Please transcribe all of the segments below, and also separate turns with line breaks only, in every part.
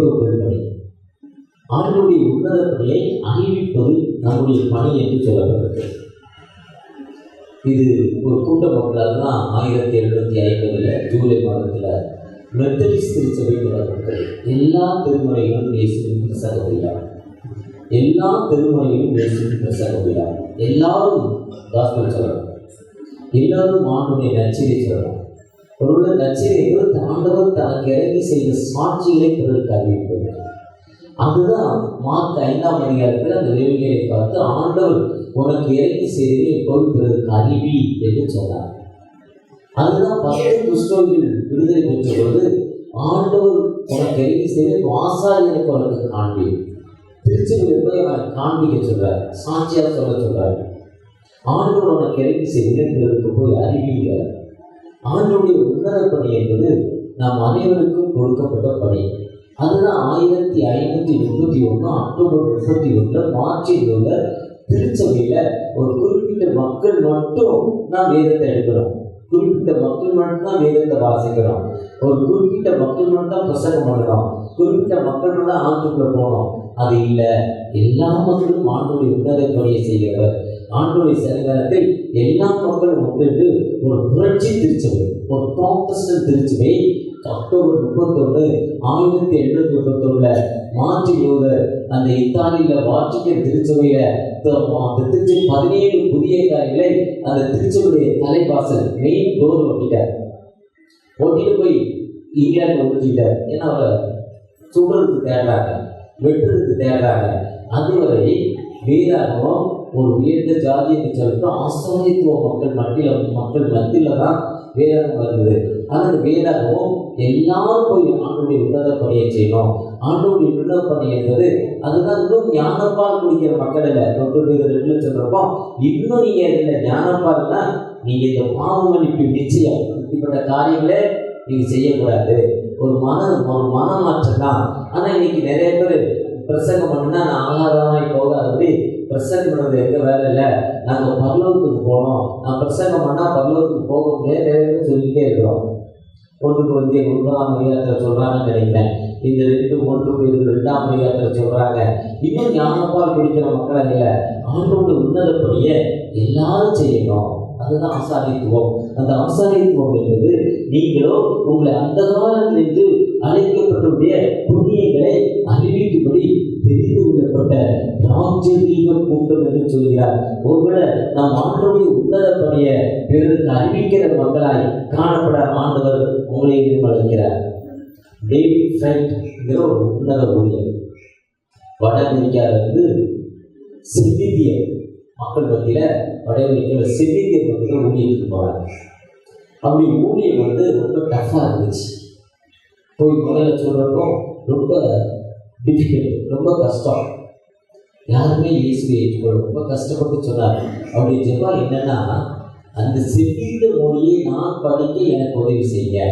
தேவனுடைய பணி. ஆண்டவருடைய உன்னத பணியை அறிவிப்பது நம்முடைய பணி என்று சொல்லப்பட்டது. இது ஒரு கூட்ட மக்களால் தான் 1750 ஜூலை மாதத்தில் மெத்தடிஸ்ட் திருச்சபை தொடங்கப்பட்டது. எல்லா திருமுறைகளும் இயேசுவின் பிரசங்க விழா, எல்லா திருமுறைகளும் இயேசுவின் பிரசங்க விழா. எல்லாரும் காஸ்பல் சொல்லணும், எல்லாரும் ஆண்டவருடைய நற்செய்தியை சொல்லணும். ஒருவருடைய நற்செய்திகள் ஆண்டவர் தனக்கு இறங்கி செய்த சாட்சிகளை பிறருக்கு அறிவிப்பது. அதுதான் மார்க் 5ஆம் அதிகாரத்தில் அந்த லேவியரை பார்த்து ஆண்டவர் உனக்கு இறங்கி செய்தியை போய் பிறருக்கு அறிவி என்று சொன்னார். அதுதான் 10 கிறிஸ்தவர்கள் விடுதலை பெற்ற பொழுது ஆண்டவர் உனக்கு இறங்கி செய்தி ஆசாரியனுக்கு உனக்கு காண்பி, திருச்சபையில் போய் அவனை காண்பிக்க சொல்றார், சாட்சியாக சொல்ல சொல்றாரு. ஆண்டவர் உனக்கு இறங்கி செய்தியை பிறருக்கு போய் அறிவிங்க. ஆண்டவருடைய உன்னத பணி என்பது நாம் அனைவருக்கும் கொடுக்கப்பட்ட பணி. அதுதான் 1531 அக்டோபர் 31 மார்ச்சில் உள்ள திருச்சபையில் ஒரு குறிப்பிட்ட மக்கள் மட்டும் நான் வேதத்தை எடுக்கிறோம், குறிப்பிட்ட மக்கள் மட்டும் தான் வேதத்தை வாசிக்கிறோம், ஒரு குறிப்பிட்ட மக்கள் மட்டும் தான் பிரசங்கம் பண்ணணும், குறிப்பிட்ட மக்கள் மட்டும் தான் ஆண்டுக்குள்ள போகணும். அது இல்லை, எல்லா மக்களும் ஆண்டோடைய உன்னத பணியை செய்கிறவர். ஆண்டோடைய சன்னிதானத்தில் எல்லா மக்களும் ஒன்றிட்டு ஒரு புரட்சி திருச்சபை, ஒரு ப்ராட்டஸ்டன்ட் திருச்சபை அக்டோபர் 31 1791 மார்ச் 20 அந்த இத்தாலியில் வாட்டிக்கன் திருச்சபையில் அந்த திருச்சபை 17 புதிய காரியங்களை அந்த திருச்சபையுடைய தலைவாசல் மெயின் டோர் ஓட்டிட்டு போய் இங்கிலாந்து ஒட்டிட்டார். ஏன்னா அவரை சுடுறதுக்கு தேடுறாங்க, வெட்டுறதுக்கு தேடுறாங்க. அதுவரை வேதாகமம் ஒரு உயர்ந்த ஜாதி என்று சொல்லிட்டு ஆசாரியத்துவ மக்கள் மத்தியில் தான் வேதாகம் வருது. ஆனால் வேதாகமும் எல்லாரும் போய் ஆண்டோடைய உன்னத பணியை செய்யணும். ஆண்டோடைய உன்னத பணி என்பது அதுதான். இன்னும் ஞானப்பால் குடிக்கிற மக்கள் இல்லை, 2 சொல்றப்போ இன்னும் நீங்க இல்லை ஞானப்பால்னா நீங்க இந்த பாவங்கள் இப்படி நிச்சயம் இப்படிப்பட்ட காரியங்களே நீங்க செய்யக்கூடாது. ஒரு மனமாற்றம் தான். ஆனால் இன்னைக்கு நிறைய பேர் பிரசங்கம் பண்ணுன்னா நான் ஆகாதமாய் போகாதபடி பிரசங்கம் பண்ணுறது எங்கள் வேலை இல்லை, நாங்கள் பரலோகத்துக்கு போனோம், நான் பிரசங்கம் பண்ணால் பரலோகத்துக்கு போக முடியாது நிறைய பேர் சொல்லிக்கிட்டே இருக்கிறோம். 1 Corinthians 9ஆம் அதிகாரத்தில் சொல்கிறாங்கன்னு நினைக்கிறேன். இந்த 1 Corinthians 2ஆம் அதிகாரத்தில் சொல்கிறாங்க. இன்னும் ஞானப்பால் குடிக்கிற மக்களை இல்லை, ஆண்டோட உன்னதப்படியே எல்லாரும் செய்யணும். அதுதான் ஆசாரியத்துவம். அந்த ஆசாரியத்துவம் என்பது நீங்களோ உங்களை அந்த காலத்திலிருந்து அழைக்கப்பட்டுடைய புண்ணியங்களை அறிவிக்கும்படி தெரிந்து கொள்ளப்பட்ட ராஜ்யதீக கூட்டம் என்று சொல்கிறார். ஒருவேளை நாம் ஆண்டவருடைய உன்னத பணியை பிறருக்கு அறிவிக்கிற மக்களாய் காணப்பட ஆண்டவர் உங்களை அழைக்கிறார். டேவிட் ஃப்ரைட்ங்கிற ஒரு உன்னத ஊழியர் வட அமெரிக்காவிலிருந்து செவ்விந்திய மக்கள் மத்தியில் வட அமெரிக்காவில் செவ்விந்திய மக்கள் ஊழியத்துக்கு போகிறாங்க. அப்படி ஊழியம் ரொம்ப டஃப்பாக இருந்துச்சு. போய் முதல்ல சொல்கிறப்போ ரொம்ப டிஃபிகல்ட், ரொம்ப கஷ்டம். யாருமே இயேசுவை ஏற்றுக்கொள்ள ரொம்ப கஷ்டப்பட்டு சொன்னார். அப்படி ஜெபா என்னன்னா, அந்த செவ்விந்த மொழியை நான் படிக்க எனக்கு உதவி செய்ய.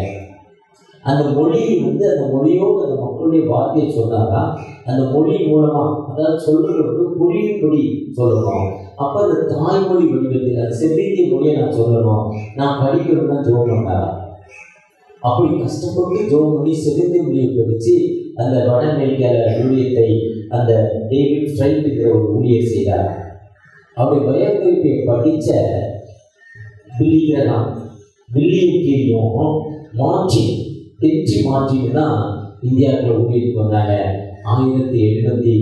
அந்த மொழியை அந்த மொழியோடு அந்த மக்களுடைய வார்த்தையை சொன்னாரா அந்த மொழி மூலமாக, அதாவது சொல்றது புரியும்படி சொல்லணும். அப்போ அந்த தாய்மொழி வடிவத்தில் அந்த செவ்விந்திய மொழியை நான் சொல்லணும், நான் படிக்கணும்னா ஜெபம் பண்ணாரா. அப்படி கஷ்டப்பட்டு ஜெபம் பண்ணி செவ்விந்திய மொழியை படித்து அந்த வட அமெரிக்கால ஊழியத்தை அந்த டேவிட் ஃப்ரைட்ங்கிற ஒரு ஊழியர் செய்தார். அவருடைய பயோகிராபியை படித்த வில்லியம் கேரியும் மார்ட்டின் தான் இந்தியாவுக்குள்ள ஊழியத்துக்கு வந்தாங்க. 1750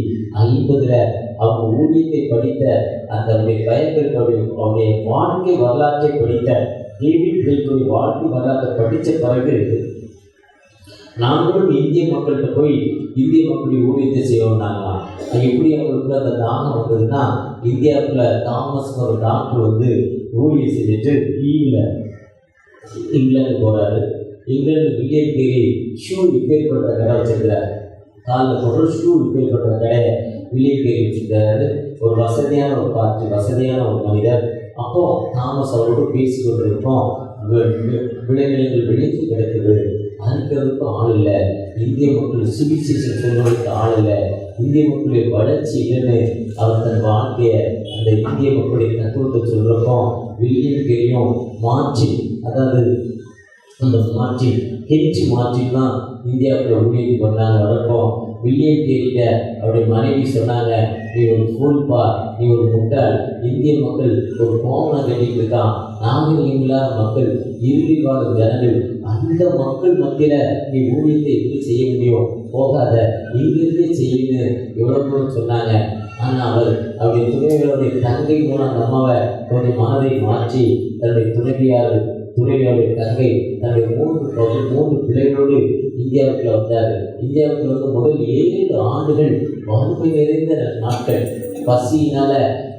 அவங்க ஊழியத்தை படித்த அந்த பயோகிராபி அவருடைய வாழ்க்கை வரலாற்றை படித்த டேவிட் ஃப்ரைட்டுடைய வாழ்க்கை வரலாற்றை படித்த பிறகு நாங்களும் இந்திய மக்கள்கிட்ட போய் இந்திய மக்களுடைய ஊழியத்தை செய்வோம்னாங்களா. அது எப்படி அவங்களுக்கு அந்த தாகம் வந்ததுன்னா, இந்தியாவுக்குள்ள தாமஸ் ஒரு டாக்டர் ஊழியம் செஞ்சுட்டு லீவில் இங்கிலாந்து போகிறாரு. England William carry shoe repair பண்ணுற கடை வச்சுருக்கிறார். காலில் போடுற ஷூ ரிப்பேர் பண்ணுற கடையை வில்லியம் கேரி வச்சுருக்கிறாரு. ஒரு வசதியான ஒரு பார்ட்டி, வசதியான ஒரு மனிதர். அப்போது தாமஸ் அவரோடு பேசி கொண்டிருப்போம். விளைநிலங்கள் விளைச்சி கிடைக்குது, அறுக்கிறதுக்கு ஆள் இல்லை, இந்திய மக்கள் சுவிசேஷம் சொல்வதற்கு ஆள் இல்லை, இந்திய மக்களுடைய வளர்ச்சி இல்லைன்னு அவர் தன் வாழ்க்கையை அந்த இந்திய மக்களுடைய தத்துவத்தை சொல்கிறப்போ வில்லியம் கேரியும் அதாவது அந்த ஹென்றி மார்ட்டின் தான் இந்தியாவுக்குள்ள ஊழியத்துக்கு வந்தாங்க. வரப்போ வில்லியம் கேரிட்ட அவருடைய மனைவி சொன்னாங்க, நீ ஒரு ஃபூல்பா, நீ ஒரு முட்டாள், இந்திய மக்கள் ஒரு கோமணம் கட்டிட்டு இருக்கான், நாகரிகம் இல்லாத மக்கள், இறுதி வாழும் ஜனங்கள், அந்த மக்கள் மத்தியில் நீ ஊழியத்தை எப்படி செய்ய முடியும், போகாத, இங்கிருந்தே செய்யுன்னு எவ்வளோ தூரம் சொன்னாங்க. ஆனால் அவர் அவருடைய துணைவியருடைய தங்கை மூலம் அந்த அம்மாவை கொஞ்சம் மனதை மாற்றி தன்னுடைய துணைவியாருடைய தங்கை தன்னுடைய மூன்று பிள்ளைகளோடு இந்தியாவுக்குள்ள வந்தார். இந்தியாவுக்கு வந்து முதல் 7 ஆண்டுகள் வறுமை நிறைந்த நாட்கள். பசியினால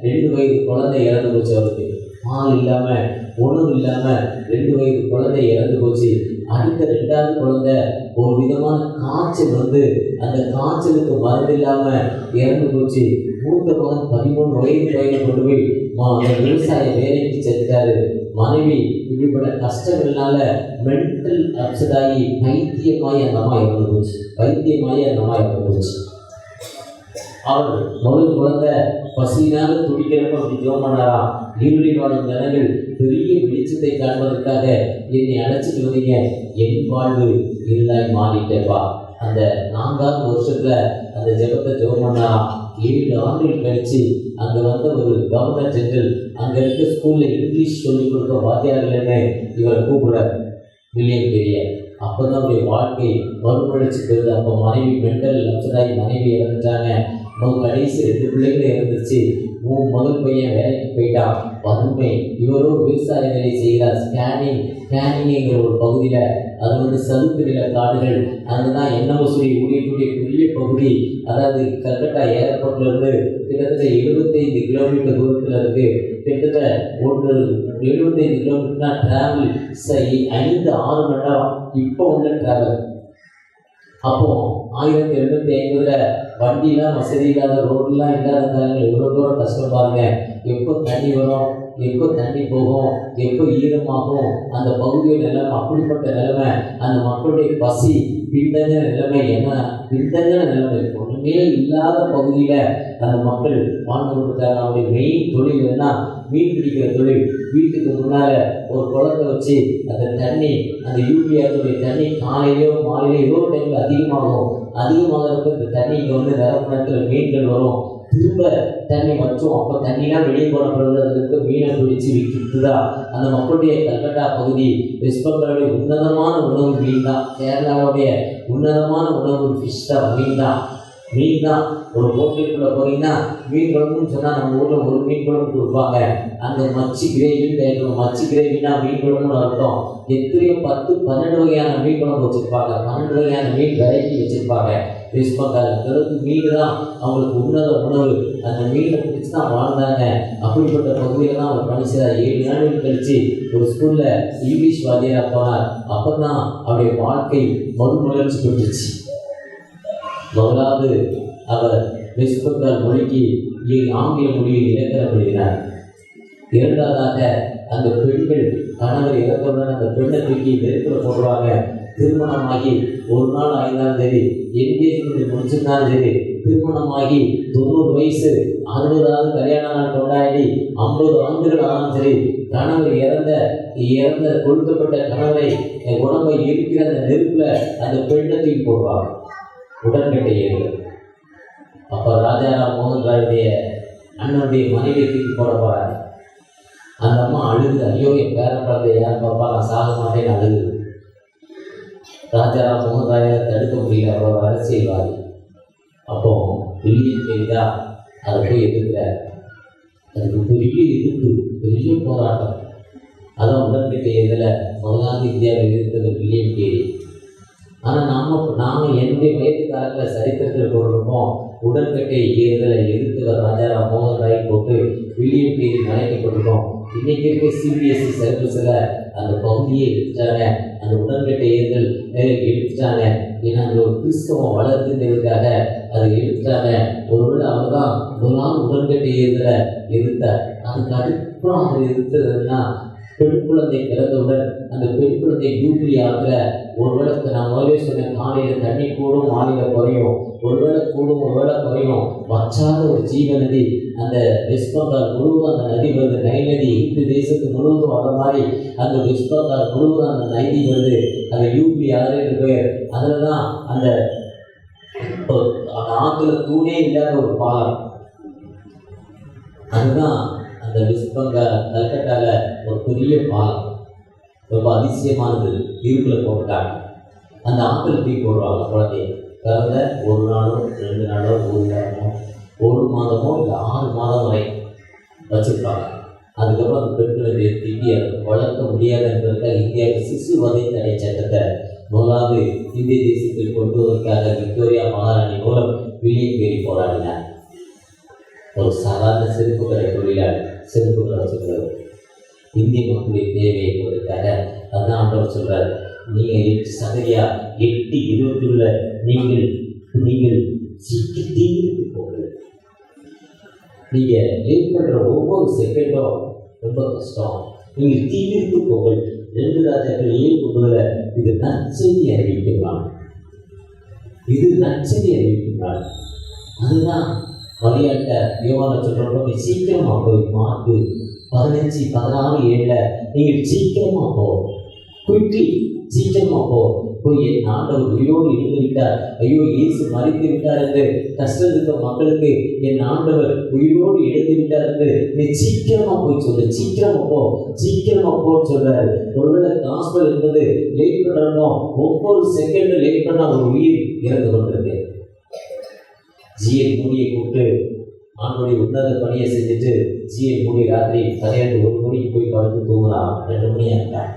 2 வயது குழந்தை இறந்து போச்சு. அவருக்கு பால் இல்லாமல், உணவு இல்லாமல் 2 வயது குழந்தை இறந்து போச்சு. அடுத்த 2வது குழந்தை ஒரு விதமான காய்ச்சல் வந்து அந்த காய்ச்சலுக்கு மருந்து இல்லாமல் இறந்து போச்சு. மூத்த மகன் 13 வயது பையனை கொண்டு போய் அந்த விவசாய வேலைக்கு செஞ்சாரு. மனைவி இப்படிப்பட்ட கஷ்டங்கள்னால மென்டல் அப்செட் ஆகி பைத்தியமாய் அந்த அம்மா இறந்து போச்சு. அவர் முதல் குழந்தை பசியினால துடிக்கிறப்ப அப்படி ஜோம் பண்ணாராம். இருளி வாழும் ஜனங்கள் பெரிய வெளிச்சத்தை காண்பதற்காக என்னை அழைச்சிட்டு வந்தீங்க, என் வாழ்வு இருளாய் மாறிட்டேப்பா. அந்த 4வது வருஷத்துல அந்த ஜெபத்தை ஜோம் பண்ணாராம். 7 ஆண்டுகள் கழிச்சு அங்கே வந்த ஒரு கவர்னர் ஜெனரல் அங்கே இருக்க ஸ்கூலில் இங்கிலீஷ் சொல்லிக் கொடுக்க வாத்தியார்கள்னு இவரை கூப்பிடுறார் வில்லியம் கேரியை. அப்போ தான் அவருடைய வாழ்க்கை மறுமலர்ச்சி பெறுது. அப்போ மனைவி மென்டல் அப்செட்டாகி மனைவி இறந்துட்டாங்க. கடைசி 2 பிள்ளைகள் இறந்துச்சு. முதல் பையன் வேலைக்கு போயிட்டான். வறுமை. இவரோ விவசாய வேலை செய்கிறார். ஸ்கேனிங்கிற ஒரு பகுதியில், அது வந்து சதுப்பு நில காடுகள், அதுதான் எண்ணமசூரி ஊழியக்கூடிய பெரிய பகுதி. அதாவது கல்கட்டா ஏர்போர்ட்லேருந்து கிட்டத்தட்ட 75 கிலோமீட்டர் தூரத்தில் இருக்குது. கிட்டத்தட்ட 75 கிலோமீட்டர்னா ட்ராவல் 5-6 மணி நேரம் இப்போ உள்ள ட்ராவல். அப்போது 1850 வண்டிலாம் வசதி இல்லாத, ரோடெலாம் இல்லாத காலங்கள் எவ்வளோ தூரம் கஷ்டம் பாருங்க. எப்போ தண்ணி வரும், எப்போ தண்ணி போகும், எப்போ ஈரமாகும், அந்த பகுதியோட நிலைமை அப்படிப்பட்ட நிலைமை. அந்த மக்களுடைய பசி, பின்தங்கின நிலைமை, பின்தங்கின நிலைமை, ஒன்றுமே இல்லாத பகுதியில் அந்த மக்கள் வாழ்ந்து கொண்டிருக்காங்க. அவருடைய மெயின் தொழில் என்ன? மீன் பிடிக்கிற தொழில். வீட்டுக்கு முன்னால் ஒரு குளத்தை வச்சு அந்த தண்ணி, அந்த யூபிஆருடைய தண்ணி காலையிலையோ மாலையிலையோ ஏதோ டைமில் அதிகமாகிறப்ப இந்த தண்ணி இங்கே வந்து நிரப்பு நேரத்தில் மீன்கள் வரும். திரும்ப தண்ணி வச்சோம். அப்போ தண்ணிலாம் வெளியே போன பிறகு அதுக்கு மீனை பிடிச்சி விற்கிறது தான் அந்த மக்களுடைய கல்கட்டா பகுதி. வெஸ்ட் பெங்காலுடைய உன்னதமான உணவு மீன் தான். கேரளாவுடைய உன்னதமான உணவு ஃபிஷ் தான், மீன் தான். ஒரு ஹோட்டலுக்குள்ளே போனீங்கன்னா மீன் குழம்புன்னு சொன்னால் நம்ம ஊரில் ஒரு மீன் குழம்பு கொடுப்பாங்க. அந்த மச்சி கிரேவின்னு கேட்கணும். மச்சி கிரேவின்னா மீன் குழம்புன்னு அர்த்தம். எத்தனையோ 10-12 வகையான மீன் குழம்பு வச்சுருப்பாங்க. 12 வகையான மீன் வெரைட்டி வச்சுருப்பாங்க. வெஸ்ட் பெங்கால் பிறகு மீன் தான் அவங்களுக்கு உன்னத உணவு. அந்த மீனை பிடிச்சி தான் வாழ்ந்தாங்க. அப்படிப்பட்ட பகுதியில் தான் அவர் பணிச்சார். 7 நாட்கள் கழித்து ஒரு ஸ்கூலில் இங்கிலீஷ் வாத்தியாராக போனார். அப்போ தான் அவருடைய வாழ்க்கை மறுமலர்ச்சி பெற்றுச்சு. முதலாவது அவர் வெஸ்ட் பெங்கால் மொழிக்கு ஆங்கில மொழியில் இலக்கணம் எழுதினார். 2வதாக அந்த பெண்கள் கணவர் இறந்தவுடன் அந்த பெண்ணை தூக்கி நெருப்பில் போடுவாங்க. திருமணமாகி 1 நாள் ஆயிருந்தாலும் சரி, என்கேஜ்மெண்ட் முடிச்சிருந்தாலும் சரி, திருமணமாகி 90 வயசு 60வது கல்யாண நாள் கொண்டாடி 50 ஆண்டுகள் ஆனாலும் சரி, கணவர் இறந்த கொளுத்தப்பட்ட கணவரை உடம்பை இருக்கிற அந்த நெருப்பில் அந்த பெண்ணை தூக்கி போடுவாங்க. உடன்கட்டை ஏறு. அப்போ ராஜாராம் மோகன் ராயுடைய அண்ணனுடைய மனைவியை தூக்கி போட போகிறாங்க. அந்த அம்மா அழுது, ஐயோ என் பேர குழந்தை யார் பாப்பா, நான் சாக மாட்டேன்னு அழுது. ராஜாராம் மோகன் ராயை தடுக்க முடியல, அவ்வளோ அரசியல்வாதி. அப்போ வில்லியம் கேரி தான் அதை போய் எதிர்க்கிறார். அதுக்கு பெரிய எதிர்ப்பு, பெரிய போராட்டம். அதான் உடன்கட்டை ஏறில் முதலாவது இந்தியாவில் இருக்கிறது வில்லியம் கேரி. ஆனால் நாங்கள் என்னுடைய வயதுக்காரத்தில் சரித்திரத்தில் போட்டிருக்கோம், உடன்கட்டை ஏறுதலை எதிர்த்தவர் ராஜாராம் மோகன் ராய் போட்டு வில்லியம் கேரி அழைக்கப்பட்டிருக்கோம். இன்றைக்கி இருக்க சிபிஎஸ்சி சர்வீஸில் அந்த பகுதியை எடுத்துட்டாங்க. அந்த உடன்கட்டை ஏறுதல் எடுத்துட்டாங்க. ஏன்னா அந்த ஒரு கிறிஸ்தவம் வளர்த்துங்கிறதுக்காக அதை எடுத்துட்டாங்க. ஒருவேளை அவர் தான் முதலாவது உடன்கட்டை ஏறுதலை எதிர்த்தார். அதுக்கு அதுக்கப்புறம் அவர் எதிர்த்ததுன்னா பெண் குழந்தை பிறந்தவுடன் அந்த பெண் குழந்தை யூபிலி ஆற்றுல ஒருவேளை நான் முதலே சொன்னேன், காலையில் தண்ணி கூடும், மாலையில் குறையும், ஒருவேளை கூடும், ஒருவேளை குறையும். வற்றாத ஒரு ஜீவ நதி அந்த வெஸ்ட் பெங்கால் முழுவதும் அந்த நதி வருது. நைல் நதி இந்து தேசத்துக்கு முழுவதும் வர மாதிரி அந்த வெஸ்ட் பெங்கால் முழுவதும் அந்த நதி வருது. அது யூபிலி ஆறு பேர். அதில் தான் அந்த அந்த ஆற்றுல தூணே இல்லாத ஒரு பாலம். அதுதான் அந்த வெஸ்ட் பெங்கால் கல்கட்டாவில் ஒரு பெரிய பாலம், ரொம்ப அதிசயமானது. இருப்பில் போட்டாங்க, அந்த ஆற்றுல தூக்கி போடுவாங்க குழந்தைய. பிறந்த ஒரு நாளோ 2 நாளோ 1 வாரமோ 1 மாதமோ இல்லை 6 மாதம் வரை வச்சுருப்பாங்க. அதுக்கப்புறம் அந்த பெண் குழந்தையை தூக்கி அதை வளர்க்க முடியாது என்பதற்காக இந்தியாவில் சிசு வதை தடை சட்டத்தை முதலாவது இந்திய தேசத்தில் கொண்டு வருவதற்காக விக்டோரியா மகாராணி மூலம் வில்லியம் கேரி போராடினார். ஒரு சாதாரண செருப்பு கடை தொழிலாளர், செருப்பு கடை வச்சுக்கிறார். இந்திய மக்களுடைய தேவை என்பதற்காக அதான் ஆண்டவர் சொல்றார், நீங்கள் 8 சதவியா 8:20 நீங்கள் சீக்கிரம் தீர்த்து போகுது. நீங்கள் லேட் பண்ணுற ஒவ்வொரு செகண்டும் ரொம்ப கஷ்டம். நீங்கள் தீர்த்து போகல். 2 ராஜாக்கள் 7:9 இது நற்செய்தி அறிவிக்கிறான். இது நற்செய்தி அறிவிக்கிறான். அதுதான் மரியாட்ட யோவான சொல்கிறப்போ, நீ சீக்கிரமாக போய் மார்க்கு 15:16-7 நீங்கள் சீக்கிரமாக போ, குயிக்லி சீக்கிரமாக போய் என் ஆண்டவர் உயிரோடு இருந்து விட்டார், ஐயோ இயேசு மறித்து விட்டார் என்று கஷ்டம் இருக்க மக்களுக்கு என் ஆண்டவர் உயிரோடு இழந்து விட்டார் என்று நீ சீக்கிரமா போய் சொல்லு, சீக்கிரமா போன்னு சொல்றாரு. ஒருவேளை காஸ்பல் என்பது லேட் பண்ணணும், ஒவ்வொரு செகண்டும் லேட் பண்ண ஒரு உயிர் இறந்து கொண்டிருக்கு. ஜிஎல் மூடியை கூப்பிட்டு ஆண்டோடைய உன்னத பணியை செஞ்சுட்டு ஜிஎல் மூடி ராத்திரி 12-1 மணிக்கு போய் படுத்து தூங்குறான். 2 மணி ஆகிட்டான்.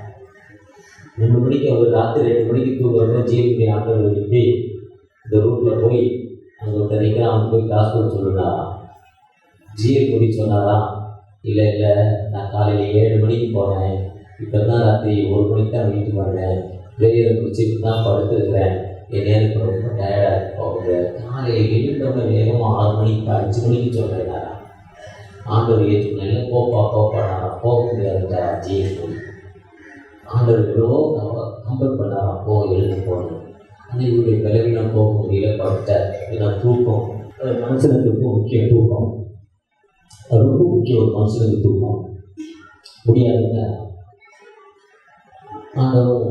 2 மணிக்கு அவர் ராத்திரி 2 மணிக்கு தூங்குறப்போ ஜிஎல் மூடி ஆண்டவர் எழுப்பி இந்த ரூட்டில் போய் அங்கே ஒருத்தர் அவன் போய் காஸ்பல் சொல்லுனாராம். ஜிஎல் மூடி சொன்னாராம், இல்லை நான் காலையில் 7 மணிக்கு போனேன், இப்போ தான் ராத்திரி 1 மணிக்கு தான் வீட்டுக்கு வந்தேன், பிரேயரை முடிச்சுட்டு தான் படுத்துருக்கிறேன், என் நேரம் ரொம்ப டயர்டாக போகுது, காலையில் எழுந்தவங்க வேகமாக 6 மணிக்கு 5 மணிக்கு சொல்கிறேன். ஆண்டவர் ஏற்றுக்கல, போப்பா போக முடியாதுட்டா ஜிஎல். ஆண்டவர் எவ்வளவோ கம்பல் பண்ணாரா, எழுந்து போகணும். ஆனால் இவருடைய விலகினம் போக முடியல, படுத்தார். ஏன்னா தூக்கம் மனுஷனுக்கு ரொம்ப முக்கியம். தூக்கம் அது ரொம்ப முக்கியம். ஒரு மனுஷனுக்கு தூக்கம் முடியாதுங்க. ஆண்டவர்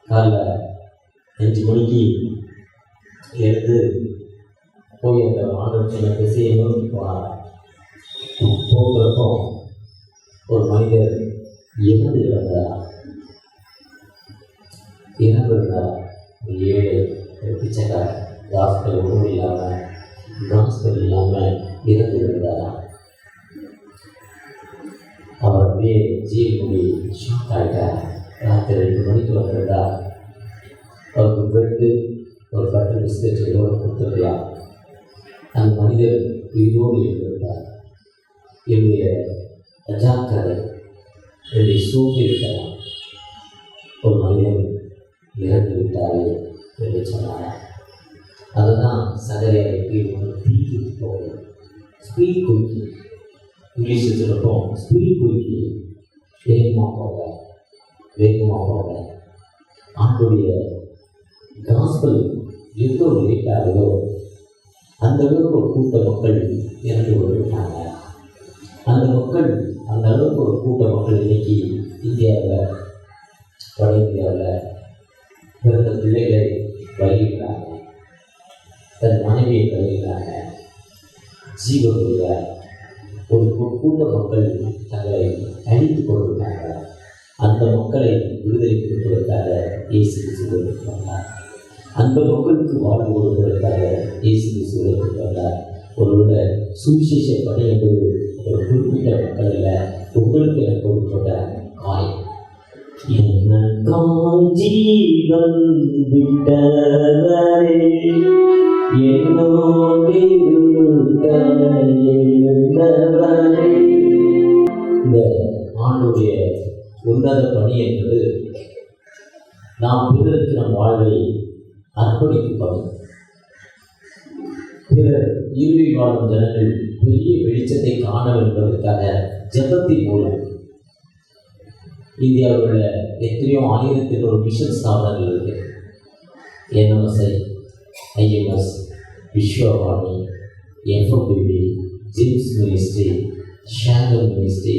காலைல 5 மணிக்கு எழுந்து போய் அந்த ஆண்டவர் சொன்ன திசையை நோக்கி போகிறப்போ ஒரு மனிதர் இறந்து கிடந்தார். 7 பிச்சைக்காரர், காஸ்பல் ஒன்றும் இல்லாமல் இறந்து கிடந்தார். அவர் அப்படியே ஜீல் மூடி ஷாக் ஆகிட்டார். ராத்திரி 2 மணிக்கு வந்திருந்தா அவருக்கு பிரெட்டு ஒரு பட்டர் பிஸ்கட் இதோடு கொடுத்துருக்கலாம். அந்த மனிதர் உயிரோடு இருந்திருந்தார். என்னுடைய அஜாக்கிரதை என்னுடைய சூழ்நிலை ஒரு மனிதன் இறந்து விட்டாரே என்று சொன்னார். அதுதான் சகரியாவுக்கு தீர்த்து போகும். ஸ்பீட் குயிக்கி, இங்கிலீஷில் சொல்லப்போம் ஸ்பீட் குயிக்கி, வேகமாக போக. ஆண்டுடைய காஸ்பல் எவ்வளோ லேட் ஆகுதோ அந்த அளவுக்கு ஒரு கூட்ட மக்கள் இறந்து கொண்டிருக்காங்க. அந்த அளவுக்கு ஒரு கூட்ட மக்கள் இன்னைக்கு இந்தியாவில், வட இந்தியாவில் பிறந்த பிள்ளைகளை வழிகிறாங்க, தன் மனைவியை வழிகிறாங்க. ஜீவனுடைய ஒரு கூட்ட மக்கள் தங்களை அழித்து கொண்டிருக்காங்க. அந்த மக்களை விடுதலை கொடுப்பதற்காக இயேசு கிறிஸ்து வந்தார். அந்த மக்களுக்கு வாழ்வு கொடுப்பதற்காக இயேசு கிறிஸ்து வந்தார். ஒருவேளை சுவிசேஷ பணி என்பது ஒரு குறிப்பிட்ட மக்கள் இல்லை, உங்களுக்கு எனக்கு கொடுக்கப்பட்ட காயம். எனக்காய் ஜீவன் விட்டவரே, என்னோடு இருக்க எழுந்தவரே. இந்த ஆண்டுடைய உன்னத பணி என்பது நாம் பிறருக்கு நம் வாழ்வை அர்ப்பணிக்கப்படும். பிறர் இருளில் வாழும் ஜனங்கள் பெரிய வெளிச்சத்தை காண என்பதற்காக ஜெபத்தின் மூலம் இந்தியாவில் உள்ள எத்தனையோ 1000 மிஷன் ஸ்தாபனங்கள் இருக்கு. NMSI, IMS, Vishwavani, FOBB, James ministry, ஷாங்கல் மினிஸ்ட்ரி,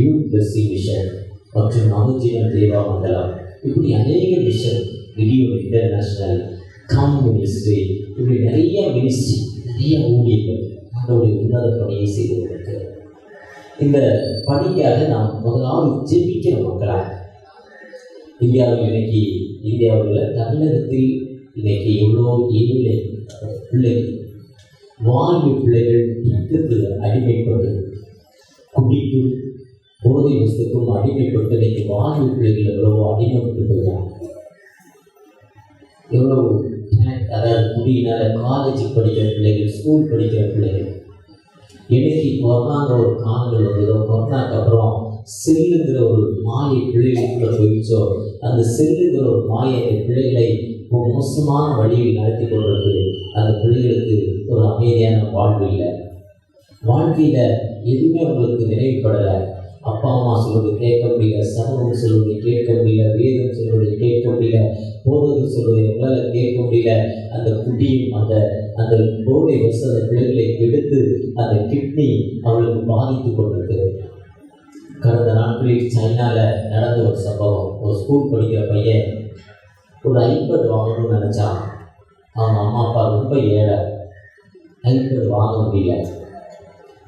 யூத் பிளஸிங் மிஷன் மற்றும் நவஜீவன் தேவா மண்டலம், இப்படி அநேக mission, video international, come ministry, இப்படி நிறைய மினிஸ்ட்ரி, நிறைய ஊழியர்கள் ஆண்டவருடைய உன்னத பணியை செய்து கொண்டிருக்கிறது. இந்த பணிக்காக நாம் முதலாவது ஜெபிக்கிற மக்களாக இந்தியாவில் இந்தியாவில் தமிழகத்தில் இன்னைக்கு எவ்வளோ ஏழை பிள்ளைகள், வாழ்வு பிள்ளைகள் இயக்கத்துக்கு அடிமைப்பட்டு குடிக்கும் போதை வசத்துக்கும் அடிமைப்பட்டு இன்னைக்கு வாழ்வு பிள்ளைகள் எவ்வளவோ அடிமைப்பட்டு போகிறாங்க. எவ்வளவு அதாவது குடியினால காலேஜ் படிக்கிற பிள்ளைகள், ஸ்கூல் படிக்கிற பிள்ளைகள். இன்னைக்கு கொரோனாங்கிற ஒரு காலங்கள் வந்ததோ, கொரோனாக்கு அப்புறம் செல்லுங்கிற ஒரு மாயை பிள்ளைகளுக்குள்ள போயிடுச்சோ, அந்த செல்லுங்கிற ஒரு மாயை அந்த பிள்ளைகளை மோசமான வழியில் நடத்தி கொண்டிருக்கு. அந்த பிள்ளைகளுக்கு ஒரு அமைதியான வாழ்வு இல்லை. வாழ்க்கையில் எதுவுமே அவங்களுக்கு நிறைவுப்படலை. அப்பா அம்மா சொல்வது கேட்க முடியல, சமூகம் சொல்வதை கேட்க முடியல, வேதம் சொல்வதை கேட்க முடியல, போதகம் சொல்வதை உங்களால் கேட்க முடியல. அந்த குடியும் அந்த போதை வசதி அந்த பிள்ளைகளை எடுத்து அந்த கிட்னி அவளுக்கு பாதித்து கொண்டிருக்கிறது. கடந்த நாட்களில் சைனாவில் நடந்த ஒரு சம்பவம். ஒரு ஸ்கூல் படிக்கிற பையன் ஒரு ஐபேட் வாங்கணும்னு நினச்சான். அவங்க அம்மா அப்பா ரொம்ப ஏழை, ஐபேட் வாங்க முடியல.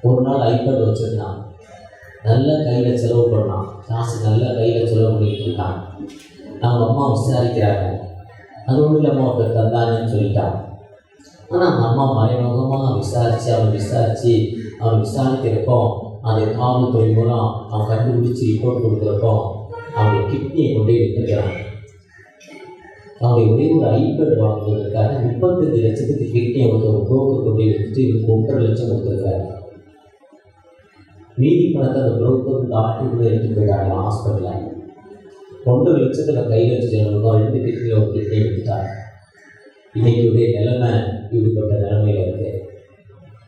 ஒரு நாள் ஐபேட் வச்சுருந்தான், நல்ல கையில் செலவு பண்ணான், காசு நல்ல கையில் செலவு பண்ணிக்கிட்டு இருக்கான். அவங்க அம்மா விசாரிக்கிறாங்க, அது ஒன்றும் இல்லாமல் ஒருத்தர் தந்தாங்கன்னு சொல்லிட்டான். ஆனால் அந்த அம்மா மறைமுகமாக அவன் விசாரிக்கிறப்போ அந்த காவல்துறை மூலம் அவன் கண்டுபிடிச்சி ரிப்போர்ட் கொடுக்குறப்போ அவனுடைய கிட்னியை கொண்டே விட்டுக்கிறான். அவனுடைய ஒரே ஒரு ஐபேட் வாங்குவதற்காக 35 லட்சத்துக்கு கிட்னியை ஒரு புரோக்கர் கொண்டே வச்சுட்டு இவருக்கு 1.5 லட்சம் கொடுத்துருக்காரு. மீதி பணத்தை அந்த புரோக்கர் டாக்டர் கூட எடுத்துட்டு போயிட்டாங்க ஹாஸ்பிட்டலில். 1.5 லட்சத்தில் கையில் வச்சுட்டு 2 கிட்னியில் ஒரு கிட்னியை எடுத்துட்டாங்க. இன்னைக்குடைய நிலைமை இப்படிப்பட்ட நிலைமையில் இருக்குது.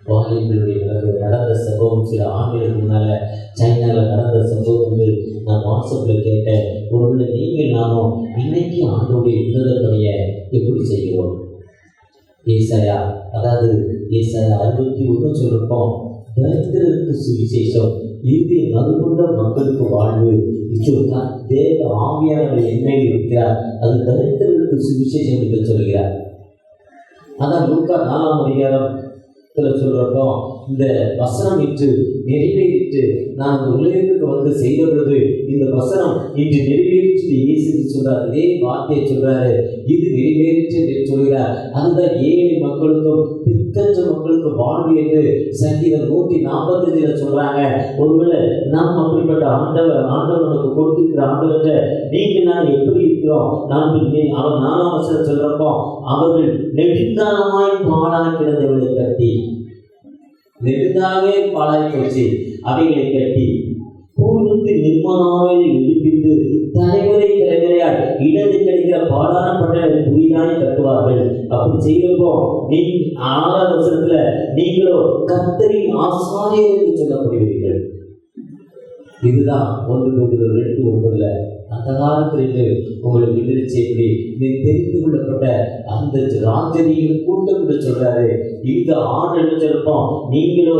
வாலிபர்களுடைய நிலைமை நடந்த சம்பவம் சில ஆண்டுகளுக்கு முன்னால் சைனாவில் நடந்த சம்பவம் வந்து நான் வாட்ஸ்அப்பில் கேட்டேன். ஒருவேளை நீங்கள் நானும் இன்னைக்கு ஆண்டோடைய உன்னத பணியை எப்படி செய்கிறோம்? ஏசாயா 61 சொல்லிருப்போம், தரித்திரருக்கு சுவிசேஷம், இறுதி நல்கொண்ட மக்களுக்கு வாழ்வு. தேவ ஆவியானவர் என்மேல் இருக்கிறார், அது தரித்திரருக்கு சுவிசேஷம் என்று சொல்கிறார். அதான் லூக்கா 4ஆம் அதிகாரத்தில் சொல்கிறப்போ இந்த வசனம் இன்று நிறைவேறிட்டு நான் இந்த உலகத்துக்கு வந்து செய்த பொழுது இந்த வசனம் இன்று நிறைவேறிட்டு இயேசு சொல்றார். இதே வார்த்தையை சொல்றாரு, இது நிறைவேறிட்டு என்று சொல்கிறார். அதுதான் ஏழை மக்களுக்கும் பித்தற்ற மக்களுக்கும் வாழ்வு என்று சங்கீதம் 145 சொல்றாங்க. ஒருவேளை நாம் அப்படிப்பட்ட ஆண்டவர் நமக்கு கொடுத்திருக்கிற ஆண்டவற்றை நீங்க நான் எப்படி இருக்கிறோம்? அவர் 4ஆம் வசனம் சொல்றப்போ அவர்கள் நெடுங்காலமாய் பாழாய் கிடந்தவர்களை கட்டி, நெடுங்காலமே பாழாய் போச்சு அவைகளை கட்டி பூர்வத்தில் நிர்மாணமாக எழுப்பித்து தலைமுறையால் இடது கிடைக்கிற பாடான பட்டணத்தை புதிதாய் கட்டுவார்கள். அப்படி செய்யறப்போ 6ஆம் வசனத்துல நீங்களோ கர்த்தரின் ஆசாரியர் என்று சொல்லப்படுவீர்கள். இதுதான் 1 பேதுரு 2:9 அந்த காலத்தில் உங்களுக்கு எதிர்த்து எப்படி தெரிந்து கொள்ளப்பட்ட அந்த ராஜரீக கூட்டம் என்று சொல்றாரு. இந்த ஆண்டு எழுதிருப்போம், நீங்களோ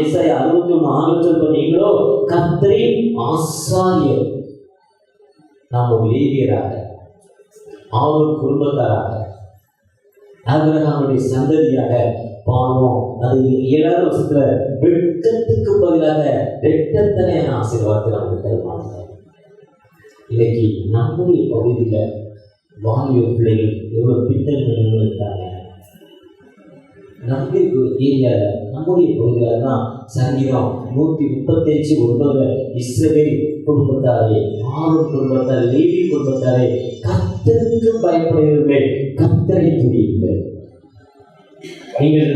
ஏசாயா 61:6 நீங்களோ கர்த்தரின் ஆசாரியர். நாம் ஒரு லேவியராக, ஆரோன் குடும்பத்தாராக, ஆபிரகாமுடைய சந்ததியாக பாவம். அது 7ஆவது வருஷத்துல வெட்கத்துக்கு பதிலாக வெட்கத்தனையான ஆசீர்வாதத்தை நமக்கு தருவாங்க. இன்னைக்கு நம்முடைய பகுதியில் வாலிப பிள்ளைகள் எவ்வளோ பின்னணிகள் இருக்காங்க. நம்முடைய ஏரியாவில் நம்முடைய பகுதியில் தான் சங்கீதம் 135:9 இஸ்ரவேல் குடும்பத்தாரே, ஆரோன் குடும்பத்தார், லேவி குடும்பத்தாரே, கர்த்தருக்கு பயப்படுகிறவர்கள் கர்த்தரை துதியுங்கள்.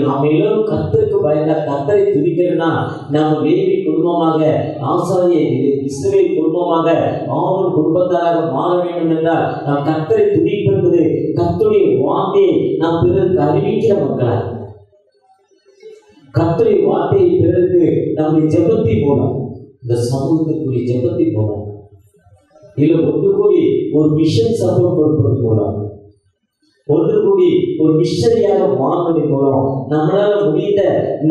நாம் எல்லோரும் கர்த்தருக்கு பயந்த கர்த்தரை துதிக்கிறதுனா நாம் லேவி குடும்பமாக, ஆசாரியர் இஸ்ரவேல் குடும்பமாக, ஆரோன் குடும்பத்தாராக மாற வேண்டும் என்றால் நாம் கர்த்தரை துதிப்பது கர்த்தருடைய வார்த்தையை நாம் பிறருக்கு அறிவிக்கிற மக்களாக, கர்த்தருடைய வார்த்தையை பிறருக்கு நம்முடைய ஜெபத்தின் மூலம், இந்த சமூகத்திற்குரிய ஜெபத்தின் மூலம், இல்லை ஒன்று கூடி ஒரு மிஷன் சப்போர்ட் கொடுப்பதன் மூலம், ஒன்று கூடி ஒரு மிஷனரியாக வாழ்வதன் மூலம் நம்மளால் முடிந்த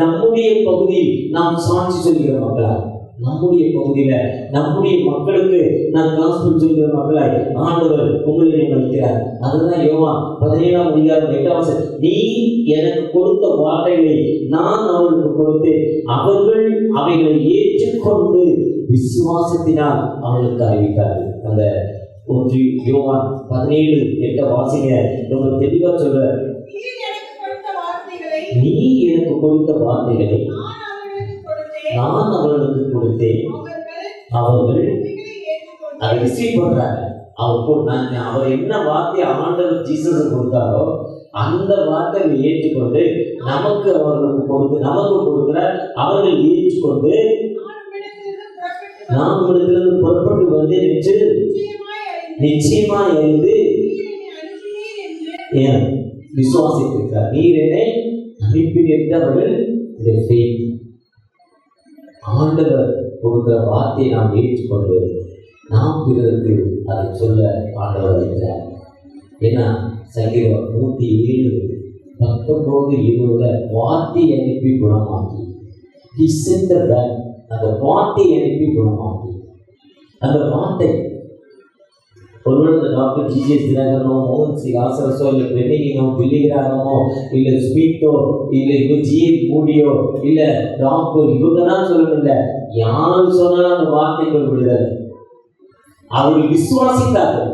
நம்முடைய பகுதியில் நாம் சாட்சி சொல்கிற மக்களாக நம்முடைய பகுதியில நம்முடைய மக்களுக்கு நான் காஸ்பல் சொல்கிற மக்களாய் ஆண்டவர் உங்களை மதிக்கிறார். அதுதான் யோவான் 17:8. நீ எனக்கு கொடுத்த வார்த்தைகளை நான் அவர்களுக்கு கொடுத்தேன், அவர்கள் அவைகளை ஏற்றுக்கொண்டு விசுவாசத்தினால் அவர்களுக்கு அறிவித்தார்கள். அந்த யோவான் 17:8 வாசிங்க. ரொம்ப தெளிவா சொல்ற, நீ எனக்கு கொடுத்த வார்த்தைகளை நான் அவர்களுக்கு கொடுத்தேன், அவர்கள் அதை ரிசீவ் பண்றாங்க. அவர் என்ன வார்த்தை ஆண்டவர் ஜீசஸ் கொடுத்தாரோ அந்த வார்த்தையை ஏற்றுக்கொண்டு நமக்கு கொடுக்கிற அவர்கள் ஏற்றுக்கொண்டு நாம் இடத்திலிருந்து புறப்பட்டு வந்து நிச்சயமா இருந்து விசுவாசித்திருக்கிறார். நீர் என்னை அனுப்பினவர்கள் ஆண்டவர் கொடுக்கிற வார்த்தையை நாம் ஏற்றுக்கொண்டு நாம் பிறருக்கு அதை சொல்ல ஆண்டவர் அழைக்கிறார். ஏன்னா சங்கீதம் 107:19-20 வார்த்தையை அனுப்பி குணமாக்கி, அந்த வார்த்தையை அனுப்பி குணமாக்கி, அந்த வார்த்தை ஒருவேளை டாக்டர் ஜிஜிஎஸ் தினகரனோ, மோகன் சி ஆசரசோ, இல்லை பெண்ணினோ, பில்லிகிரானோ, இல்லை ஸ்மித்தோ, இல்லை இவங்க ஜிஎல் மூடியோ, இல்லை ராக்கோ, இவங்க தான் சொல்லணும்ல. யாரு சொன்னாலும் அந்த வார்த்தைகள் விடுதல். அவர்கள் விசுவாசித்தார்கள்.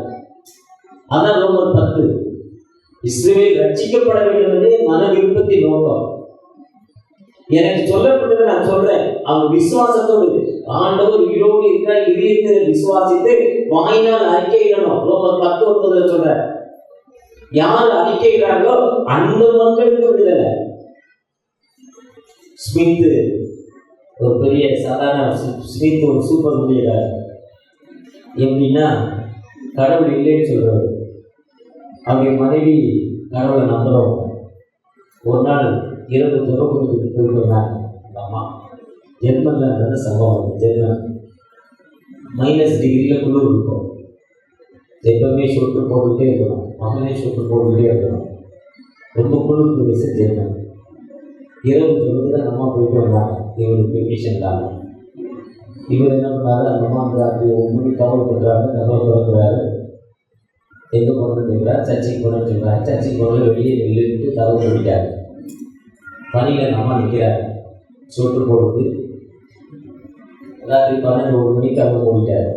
அதான் ரோமர் 10. இஸ்ரவேல் ரட்சிக்கப்பட வேண்டும் என்று மன விருப்பத்தின் நோக்கம். எனக்கு சொல்லப்பட்டதை நான் சொல்றேன். அவங்க விசுவாசத்தோடு ஆண்டவர் உயிரோடு இருக்கிற இதயத்தில் விசுவாசித்து வாயினால் அறிக்கையிடணும். ரோமர் 10:9 சொல்ற, யார் அறிக்கையிடாங்களோ அந்த மக்களுக்கு விடுதலை. ஸ்மித் ஒரு பெரிய சாதாரண ஸ்மித் ஒரு சூப்பர் ஊழியர். எப்படின்னா கடவுள் இல்லைன்னு சொல்றாரு. அவங்க மனைவி கடவுளை நம்புறோம். ஒரு நாள் இரவு துறவுக்கு போயிருந்தாங்க. அம்மா ஜெர்மன்ல நடந்த சம்பவம். ஜெர்மன் -டிகிரியில் குளிர் இருக்கும். எப்பவுமே சொட்டு போட்டுக்கிட்டே இருக்கணும். மகனே சொட்டு போட்டுக்கிட்டே இருக்கணும். ரொம்ப குளிர் பிரதேசம் ஜெர்மன். இரவு துறவுக்கு தான் அம்மா போயிட்டு வந்தாங்க. இவருக்கு பெர்மிஷன்காக. இவர் என்ன பண்ணாரு, அந்த அம்மா அப்படி ஒவ்வொரு கவலை பண்ணுறாங்க. கவலை திறக்கிறாரு. எங்கே போகணுன்னு கேட்குறாரு. சர்ச்சைக்கு போகணுன்னு சொல்கிறாரு. சர்ச்சைக்கு போகணும் வெளியே வெளியிட்டு கவலை பண்ணிட்டாரு. பணியில் அந்த அம்மா நிற்கிறார். சொட்டு போடுறது ராத்திரி 12-1 மணிக்கு அவங்க மூடிட்டார்.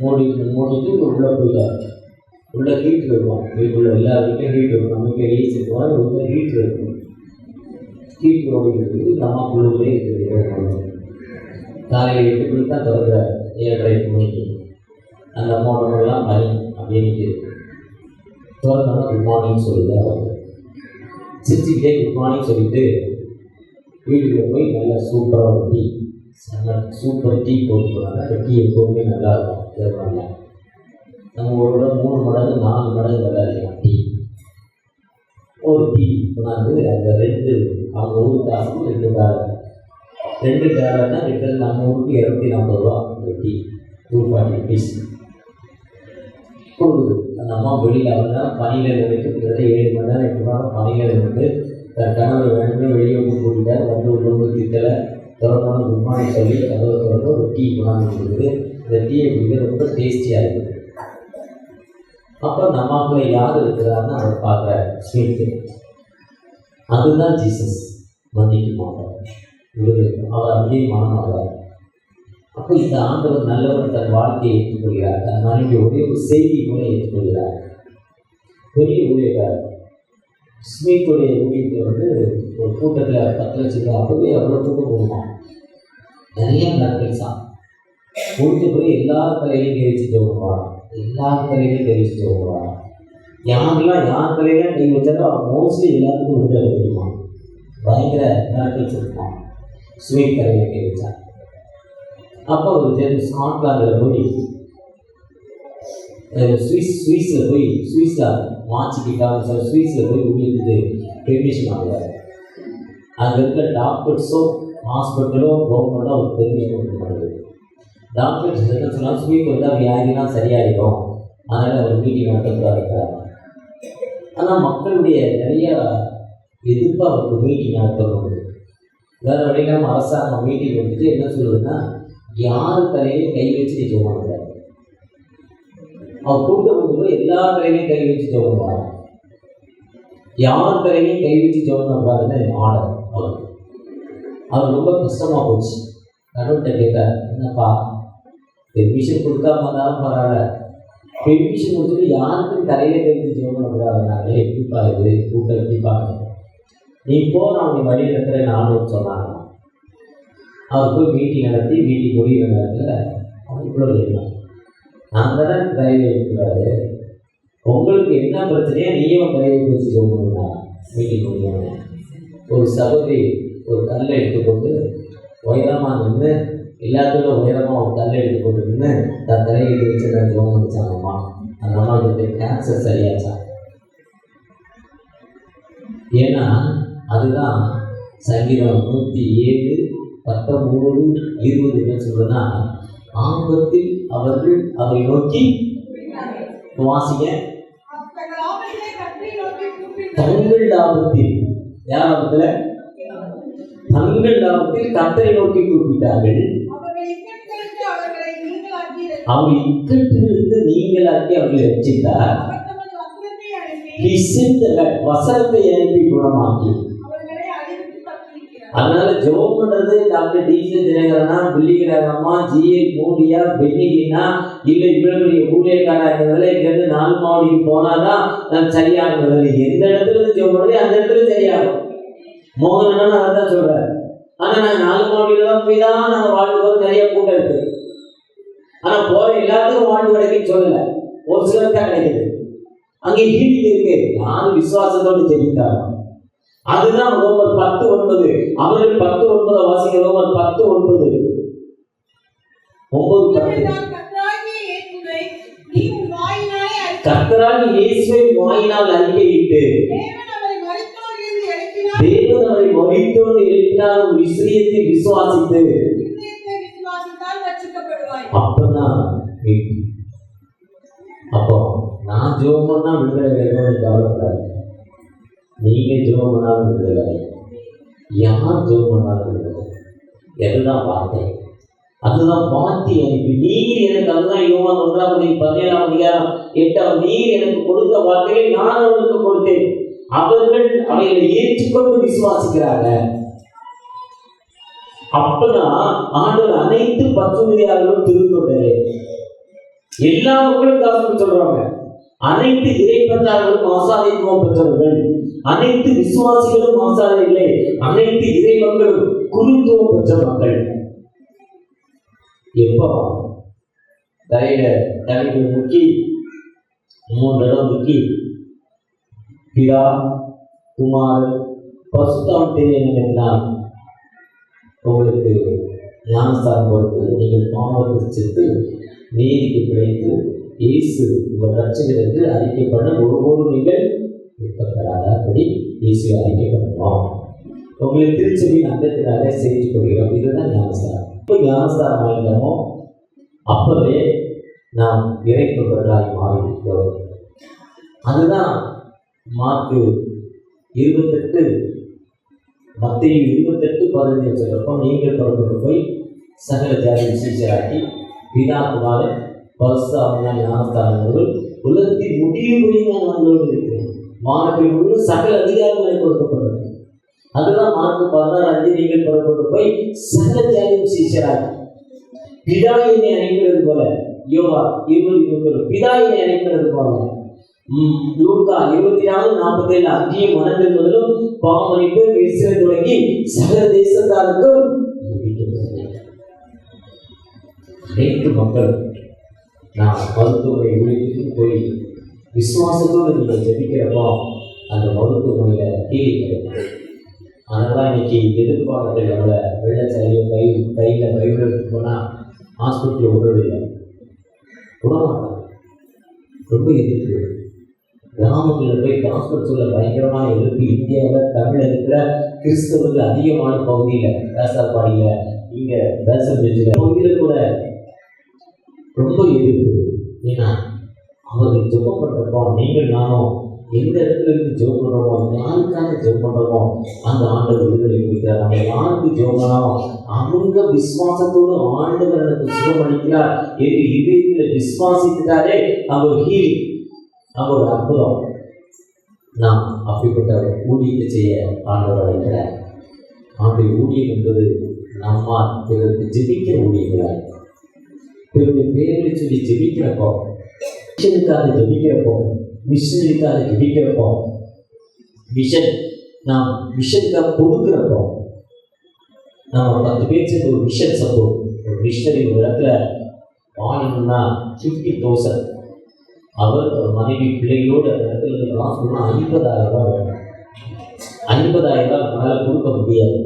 மூடிட்டு உள்ளே போயிட்டார். உள்ளே ஹீட்ரு இருக்கும். வீட்டுள்ள எல்லா வீட்லையும் ஹீட்ரு இருக்கும். நமக்கு ஏசி இருக்கும். உள்ள ஹீட்ரு இருக்கும். ஹீட்ரு ஓடி இருக்குது. நம்ம குழுவிலே இருக்குது. காலையில் 8 மணிக்கு தான் திறக்கிறார். 7:30 மணிக்கு அந்த அம்மாவோடலாம் பனி அப்படின்னு இருக்குது. திறந்தோன்னா குட் மார்னிங் சொல்லிட்டு அவர் சிரிச்சுக்கிட்டே குட் மார்னிங் சொல்லிட்டு வீட்டுக்குள்ளே போய் நல்லா சூப்பராக ஒரு டீ, சூப்பர் டீ போட்டு போனாங்க. அந்த டீ எப்போவுமே நல்லாயிருக்கும். ஜெர்மனில் நம்ம ஒரு விட 3 மடங்கு 4 மடங்கு நல்லா இருக்கலாம் டீ. ஒரு டீ கொண்டாந்து அந்த 2 அவங்க ஊருக்கு காசு 2 டாலர். 2 டாலர்னா லிட்டர் நம்ம ஊருக்கு 240 ரூபா ஒரு டீ. 240 rupees கொடுக்குது. அந்த அம்மா வெளியில் அவங்கன்னா பனியில் நின்றுட்டு கிட்டத்தட்ட 7 மணி நேரம் 8 மணி நேரம் பனியில் நின்றுட்டு தன் கணவர் வேணுமே வெளியே வந்து கூட்டிட்டார். வந்து உள்ளவங்க திட்டலை. திறந்தான குட் மார்னிங் சொல்லி கதவை திறந்து ஒரு டீ கொண்டாந்து கொடுக்குது. இந்த டீயை குடிக்க ரொம்ப டேஸ்டியாக இருக்குது. அப்போ நம்மக்குள்ளே யார் இருக்கிறாருன்னு அவர் பார்க்குற ஸ்வீட்டு. அதுதான் ஜீசஸ். மன்னிக்க மாட்டார், விடுதலைக்கும் அவர் அப்படியே மனமாகிறார். அப்போ இந்த ஆண்டவர் நல்லவர் தன் வாழ்க்கையை ஏற்றுக்கொள்கிறார். தன் மனைவியோடைய ஒரு செய்தி கூட ஏற்றுக்கொள்கிறார். பெரிய ஊழியர் ஸ்மித்துடைய ஊழியத்தை வந்து ஒரு கூட்டத்தில் 10 லட்சம் அப்பவே அவ்வளோ கூட்டம் போடுவான். நிறைய மிராக்கிள்ஸாக கூட்டு போய் எல்லா தலையிலையும் தெரிவிச்சுட்டு வருவான். எல்லா தலையிலையும் தெரிவிச்சுட்டு வருவான். யாரெல்லாம் யார் தலையிலாம் கை வச்சாலும் அவன் மோஸ்ட்லி எல்லாத்துக்கும் விடுதலை தெரியுமா. பயங்கர மிராக்கிள்ஸ் இருப்பான். ஸ்வீட் தலையில கை வச்சான். அப்போ ஒரு ஸ்காட்லாண்டில் போய் ஸ்வீஸில் போய் ஸ்வீஸில் போய் ஊழியத்துக்கு பெர்மிஷன் ஆகுவார். அங்கே இருக்கிற டாக்டர்ஸோ ஹாஸ்பிட்டலோ கவர்மெண்ட்டோ அவருக்கு பெர்மிஷன் கொடுக்க மாட்டேங்குது. டாக்டர்ஸ் என்ன சொன்னால் ஸ்வீட் வந்தால் வியாதிலாம் சரியாயிடும், அதனால் அவர் மீட்டிங் நடத்தக்கூடாது இருக்கிறார். ஆனால் மக்களுடைய நிறைய எதிர்ப்பு அவருக்கு மீட்டிங் நடத்தணும். வேற வழியில்லாம அரசாங்கம் மீட்டிங் வந்துட்டு என்ன சொல்லுதுன்னா, யாரு தலையிலையும் கை வச்சு நீ ஜெபம் பண்ணக்கூடாது. அவன் கூட்டம் எல்லா தலையிலையும் கை வச்சு ஜெபம் பண்ணுவாங்க. யார் தலையிலையும் கை வச்சு ஜெபம் பண்ணக்கூடாதுன்னு ஆர்டர் அவருக்கு. அவர் ரொம்ப கஷ்டமா போச்சு. கடவுள்கிட்ட கேட்டார், என்னப்பா பெர்மிஷன் கொடுக்காம இருந்தாலும் பரவாயில்ல, பெர்மிஷன் கொடுத்துட்டு யாருக்கும் தலையில கை வச்சு ஜெபம் பண்ணக்கூடாதுனாலே எப்படிப்பா இது கூட்டம் எப்படிப்பாங்க, நீ போ நான் உன்னை வழி நடத்துகிற நானும் சொன்னாங்க. அவர் போய் மீட்டிங் நடத்தி மீட்டிங் முடிகிற நேரத்தில் அவங்களுக்குள்ள இல்லை, நான் தானே தலையில் இருக்கக்கூடாது, உங்களுக்கு என்ன பிரச்சனையா நீயும் தலையில் வச்சு சொல்லணும்னா. மீட்டிங் முடியாமல் ஒரு சகோதரி ஒரு கல்லை எடுத்துக்கொண்டு உயரமாக நின்று, எல்லாத்தோட உயரமாக ஒரு கல்லை எடுத்துக்கொண்டு நின்று தன் தலையில் வச்சு நான் ஜோம் பண்ணிச்சாங்கம்மா. அந்த அம்மாவுக்கு கேன்சர் சரியாச்சா. ஏன்னா அதுதான் சங்கீதம் 107:19-20 என்ன சொல்றதுன்னா, ஆபத்தில் அவர்கள் அவரை நோக்கி வாசிங்க, தங்கள் லாபத்தில், யார் ஆபத்துல? தங்கள் லாபத்தில் கர்த்தரை நோக்கி கூப்பிட்டார்கள், அவங்க இக்கட்டிலிருந்து நீங்களாக்கி அவர்களை ரட்சித்தார், வசனத்தை அனுப்பி குணமாக்கி. அதனால ஜெபம் பண்றது டாக்டர் டிஜே தினகரனா, பில்லிகிராகமா, ஜிஎல் மூடியா, பென்னிகினா, இல்லை இவ்வளவு பெரிய ஊழியக்காரா இருக்கிறதுல இங்கிருந்து 4 மாவடிக்கு போனாதான் நான் சரியாகுறது. எந்த இடத்துல ஜெபம் பண்றது அந்த இடத்துல சரியாகும். மோகன் அதான் சொல்றாரு. ஆனா நாங்க 4 மாவடியில தான் போய் தான் நாங்க வாழ்வு போது நிறைய கூட்டம் இருக்கு. ஆனா போற எல்லாத்துக்கும் வாழ்வு கிடைக்குன்னு சொல்லல, ஒரு சிலருக்கு தான் கிடைக்குது. அங்கே ஹீலிங் இருக்கு, யாரும் விசுவாசத்தோடு ஜெபித்தாங்க. அதுதான் ரோமர் 10:9. அவர்கள் 10:9 வாசிக்க. ரோமர் 10:9. கர்த்தராகிய இயேசுவை வாயினால் அறிக்கையிட்டு தேவன் அவரை மரித்தோரிலிருந்து எழுப்பினார் விஷயத்தை விசுவாசித்து அப்பதான் மீட்பு. அப்போ நான் ஜெபம் பண்ணா விடுதலை வேணும்னு கவலைப்படாது. நீங்க ஜெபம் பண்ணாலும் விடுதலை, யார் ஜெபம் பண்ணாலும் விடுதலை. எதுதான் வார்த்தை, அதுதான் வார்த்தை அனுப்பி நீர் எனக்கு, அதுதான் யோவான் 1:17 நீர் எனக்கு கொடுத்த வார்த்தையை நான் அவர்களுக்கு கொடுத்தேன், அவர்கள் அவைகளை ஏற்றுக்கொண்டு விசுவாசிக்கிறாங்க. அப்பதான் ஆண்டவர் அனைத்து பற்றுதலியாளர்களும் திருத்தொண்டரே எல்லா மக்களும் காசு சொல்றாங்க. அனைத்து இறைப்பற்றாளர்களும் ஆசாரியத்துவம் பெற்றவர்கள், அனைத்து விசுவாசிகளும் ஆசாரியர்களே, அனைத்து இறை மக்களும் குருத்துவம் பெற்ற மக்கள். எப்போ தலைவர் முக்கி 3 இடம் முக்கி பிதா குமார் பசுத்தாம் தெரியால் உங்களுக்கு ஞானஸ்தானம் கொடுத்து நீங்கள் பாவத்தை செத்து நீதிக்கு கிடைத்து இயேசு உங்கள் ரட்சகர் என்று அறிக்கப்பட ஒவ்வொரு நீங்கள் இருக்கப்படாதபடி இயேசு அறிக்கப்படணும். உங்களுக்கு திருச்சபையின் அங்கத்தினாலே செய்து கொள்கிறோம். இதுதான் ஞானஸ்தானம். இப்போ ஞானஸ்தானம் ஆகிட்டோமோ அப்பவே நாம் இறைப்பவர்களாய் மாறிவிட்டோம். அதுதான் மார்க்கு 28 மத்தேயு 28:15 சொல்றப்போ, நீங்கள் புறப்பட்டு போய் சகல ஜாதி சீஷராக்கி பிதா குமாரன் பரிசுத்த ஆவியானவரால் ஞானஸ்தானங்கள் உலகத்தின் முடிவுபடி நான் வந்தோடு இருக்கிறேன். வானத்தில் உள்ள சகல அதிகாரங்களை கொடுக்கப்பட்டது. அதுதான் மார்க்கு 16:5 நீங்கள் புறப்பட்டு போய் சகல ஜாதி சீஷராக்கி பிதா என்னை அழைக்கிறது போல, யோவா 20:21 பிதா என்னை அழைக்கிறது போல, லூக்கா 24:47 அங்கேயே மனதிலும் பாவமளிப்பு விரிசலை தொடங்கி சகல தேசத்தாருக்கும் அனைத்து மக்கள் நான் மருத்துவமனை ஊழியத்துக்கு போய் விசுவாசத்தோடு நீங்கள் ஜெபிக்கிறப்போ அந்த மருத்துவமனையில் கீழே கிடைக்கும். அதனால இன்னைக்கு எதிர்ப்பாளர்கள் அவளை வெள்ளச்சாலையோ கையில் கைவிடுறதுக்கு போனால் ஹாஸ்பிட்டலில் விடுறதில்லை, விடமாட்டாங்க. ரொம்ப எதிர்ப்பு. கிராமங்களில் போய் காஸ்பல் சொல்ல பயங்கரமான எதிர்ப்பு. இந்தியாவில் தமிழ் இருக்கிற கிறிஸ்தவர்கள் அதிகமான பகுதியில், பேசாப்பாடியில், இங்கே பேசல் பகுதியில் கூட ரொம்ப எதிர்ப்பு. ஏன்னா அவர்கள் ஜெபம் பண்ணுறப்போ நீங்கள் நானும் எந்த இடத்துல இருந்து ஜெபம் பண்ணுறோமோ, யாருக்காக ஜெபம் பண்ணுறோமோ அந்த ஆண்டவர் விடுதலை கொடுக்கிறார். நம்ம யாருக்கு ஜெபம் பண்ணாமோ அவங்க விசுவாசத்தோடு ஆண்டவர் எனக்கு சுகமளிக்கிறார் என்று இதயத்தில் விசுவாசித்தாலே அங்கே ஒரு ஹீலிங், அங்கே ஒரு அற்புதம். நாம் அப்படிப்பட்ட ஊழியத்தை செய்ய ஆண்டவர் அழைக்கிறார். அவருடைய ஊழியம் என்பது நம்ம பிறருக்கு ஜெபிக்கிற ஊழியர்களாக, பிறகு பேர்களை சொல்லி ஜெபிக்கிறப்போ, மிஷனுக்காக ஜெபிக்கிறப்போ, மிஷனுக்காக ஜெபிக்கிறப்போ, நாம் மிஷனுக்காக கொடுக்குறப்போ, நம்ம 10 பேர் சேர்ந்து ஒரு மிஷன் சப்போர்ட், ஒரு மிஷனரி ஒரு இடத்துல வாழணும்னா 50,000 அவர் மனைவி பிள்ளைகளோடு அந்த இடத்துல இருந்து காசுனா 50,000 ரூபா வேணும். 50,000 ரூபா நம்மளால் கொடுக்க முடியாது.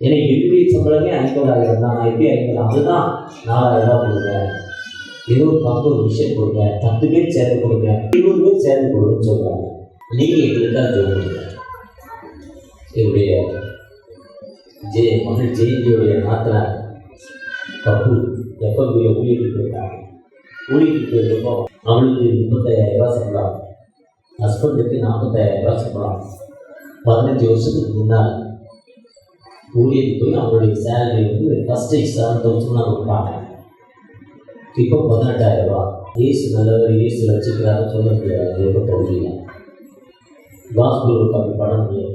ஏன்னா என்னுடைய சம்பளமே 50,000 தான். நான் எப்படி 50, அதுதான் 4,000 ரூபா கொடுங்க. ஏதோ ஒரு 10 மிஷன் கொடுங்க, 10 பேர் சேர்ந்து கொடுங்க, 20 பேர் சேர்ந்து கொடுங்கன்னு சொல்கிறாங்க. நீங்கள் எங்களுக்காக சொல்லுங்க. என்னுடைய மகள் ஜெயந்தியுடைய நாத்தனார் கப்பு எஃப்எம்பியில் ஊழியத்துக்கு போயிருக்காங்க. ஊழியத்துக்கு போயிருக்கப்போ அவளுக்கு 35,000 ரூபா சம்பளம், ஹஸ்பண்டுக்கு 40,000 ரூபா சம்பளம். 15 வருஷத்துக்கு முன்னால் ஊழியத்துக்கு போய் அவங்களுடைய சேலரி வந்து ஃபஸ்ட்டு 7,000 நான் கொடுப்பாங்க. இப்போ 18,000 ரூபா. இயேசு நல்லவர், இயேசு வச்சுக்கிறாரு சொல்ல முடியாது. எப்போ பகுதியில் காஸ்பலுக்கு அப்படி பண்ண முடியாது.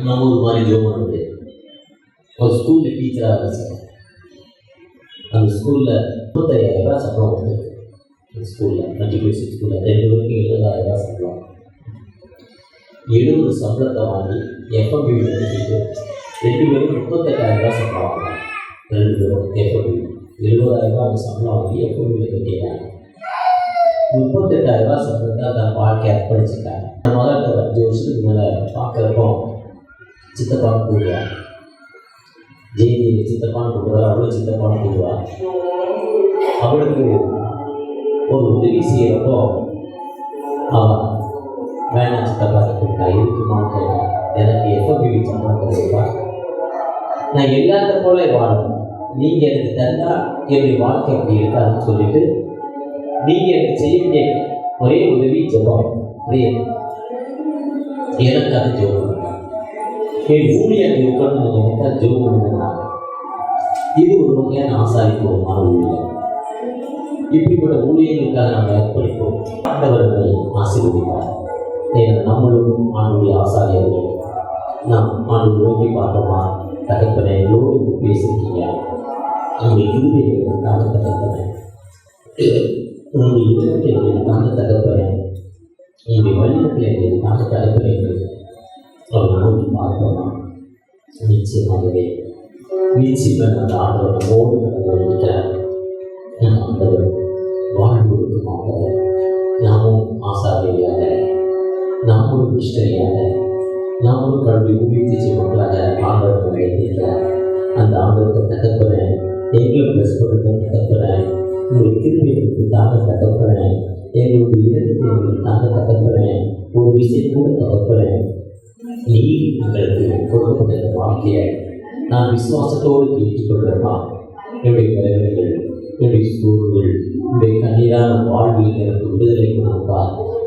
நம்ம ஒரு மாதிரி ஜோம் பண்ண முடியாது. ஒரு ஸ்கூலில் டீச்சராக வேலை செய்யணும். அந்த ஸ்கூலில் 35,000 ரூபா சம்பளம் வந்துருக்கு. அந்த ஸ்கூலில் மெட்ரிகுலேஷன் ஸ்கூலில் 2 பேருக்கும் 70,000 ரூபா சம்பளம். 70 சம்பளத்தை வாங்கி எஃப்எம்பி எடுத்துக்கிட்டு 2 பேரும் 38,000 ரூபா சம்பளம் வாங்கினாங்க. 2 பேரும் எஃப்எம்பி 70,000 ரூபா அந்த சம்பளம் வாங்கி எஃப்எம்பியில் கட்டினாங்க. 38,000 ரூபா சம்பளத்தை அந்த வாழ்க்கை அர்ப்பணிச்சிட்டாங்க. முதல்ல 5 வருஷத்துக்கு மேலே பார்க்குறப்போ சித்தப்பான்னு கூடுவார். ஜெயந்தி சித்தப்பான்னு கூடுவார், அவ்வளோ சித்தப்பான்னு கூடுவார். அவளுக்கு ஒரு உதவி செய்கிறப்போ அவன் வேணாம் சித்தப்பா கூப்பிட்டா இருக்குமான்னு கேட்டேன். எனக்கு எஃப்எம்பி சம்பளம் கிடைப்பா, நான் எல்லாத்த போல வாழணும், நீங்கள் எனக்கு தந்தால் என்னுடைய வாழ்க்கை அப்படி இருக்காதுன்னு சொல்லிட்டு நீங்கள் எனக்கு செய்ய வேண்டிய ஒரே உதவி ஜெபம், எனக்காக ஜெபம் பண்ணுங்க, என் ஊழியர் இருக்கணும்னு எனக்காக ஜெபம் பண்ணுங்கன்னா இது ஒரு வகையான ஆசாரிப்போமான ஊழியம். இப்படிப்பட்ட ஊழியர்களுக்காக நாம் ஏற்படுத்தோம். ஆண்டவர்களை ஆசீர்வதிப்பார். ஏன்னா நம்மளும் ஆண்டுடைய ஆசாரியர்கள். நாம் ஆண்டு நோக்கி பார்த்தோமா, தகப்பனை எங்களோடு பேசியிருக்கீங்க, உங்களுடைய இருதயங்களுக்காக தகப்பனை, உங்களுடைய உள்ளத்தை எங்களுக்காக தகப்பனை, உங்களுடைய வழிநடத்தில் எங்களுக்காக தகப்பனை அவர்கள் நோக்கி பார்த்தோமா, நிச்சயமாகவே அந்த ஆண்டவர் நம்மோடு கடந்து இருக்கிறார். ஆண்டவர் வாழ்வு இருக்குமாக நாமும் ஆசாரியாக, நாமும் மிஷனரியாக, நாமும் கல்வி ஊழியத்தை மக்களாக ஆண்டவர் வைத்திருக்கிறார். அந்த ஆண்டவருக்கு தகப்பன எங்களை ப்ளஸ் கொடுத்த தகப்பன, உங்களுடைய கிருமிகளுக்கு தாங்க தகப்பன, எங்களுடைய இடத்துக்கு எங்களுக்கு தாங்க தகப்பன, ஒரு விஷயம் கூட தகப்பன, நீ எங்களுக்கு கொடுக்கப்பட்ட வாழ்க்கையை நான் விசுவாசத்தோடு ஏற்றுக்கொள்கிறேன்னா, என்னுடைய வேலைகள், என்னுடைய சூழல்கள், என்னுடைய கண்ணீரான வாழ்வில் எனக்கு விடுதலை கொடுப்பா,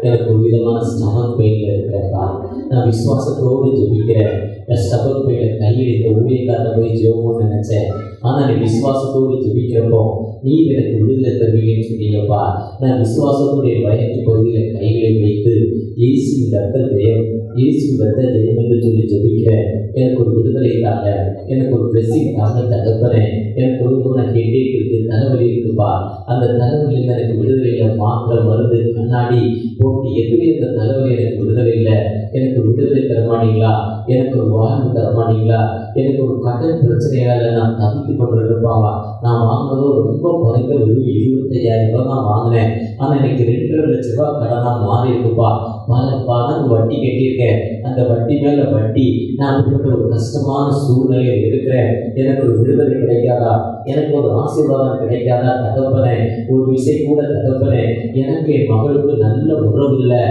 எனக்கு ஒரு விதமான ஸ்டமக் பெயினில் இருக்கிறப்பா, நான் விசுவாசத்தோடு ஜெபிக்கிறேன். என் ஸ்டமக் பெயினை கையெடுத்த ஊழியக்கார போய் ஜெபம்னு நினச்சேன். ஆனால் நீ விசுவாசத்தோடு ஜெபிக்கிறப்போ நீ எனக்கு விடுதலை தருவீங்கன்னு சொன்னீங்கப்பா. நான் விசுவாசத்தோடைய வயிற்று பகுதியில் கைகளை வைத்து இயேசுவின் ரத்த ஜெயம், இயேசுவின் ரத்த ஜெயம் என்று சொல்லி ஜெபிக்கிறேன். எனக்கு ஒரு விடுதலை தாங்க, எனக்கு ஒரு பிளெஸிங் தாங்க தகப்பனேன். எனக்கு ஒரு ஹெட்டேக் இருக்குது, தலைவலி இருக்குப்பா, அந்த தலைவலியில் எனக்கு விடுதலை இல்லை, மாத்திரை மருந்து கண்ணாடி போட்டு எதுவுமே இந்த தலைவலி எனக்கு விடுதலை இல்லை, எனக்கு விடுதலை தரமாட்டீங்களா, எனக்கு ஒரு வாழ்வு தரமாட்டீங்களா, எனக்கு ஒரு கடன் பிரச்சனையால் நான் தவித்து கொண்டு இருப்பாங்க. நான் வாங்கினதோ ரொம்ப குறைந்த வெறும் 25,000 ரூபா நான் வாங்கினேன். ஆனால் எனக்கு 2,50,000 ரூபா கடனாக மாறி இருக்குப்பா. ரூபாய் பல வட்டி கட்டியிருக்கேன், அந்த வட்டி மேல வட்டி, நான் அப்படிப்பட்ட ஒரு கஷ்டமான சூழ்நிலையில் இருக்கிறேன், எனக்கு ஒரு விடுதலை கிடைக்காதா, எனக்கு ஒரு ஆசீர்வாதம் கிடைக்காதா தகப்பனே, ஒரு விசை கூட தகப்பனே, எனக்கு என் மகளுக்கு நல்ல உறவு இல்லை,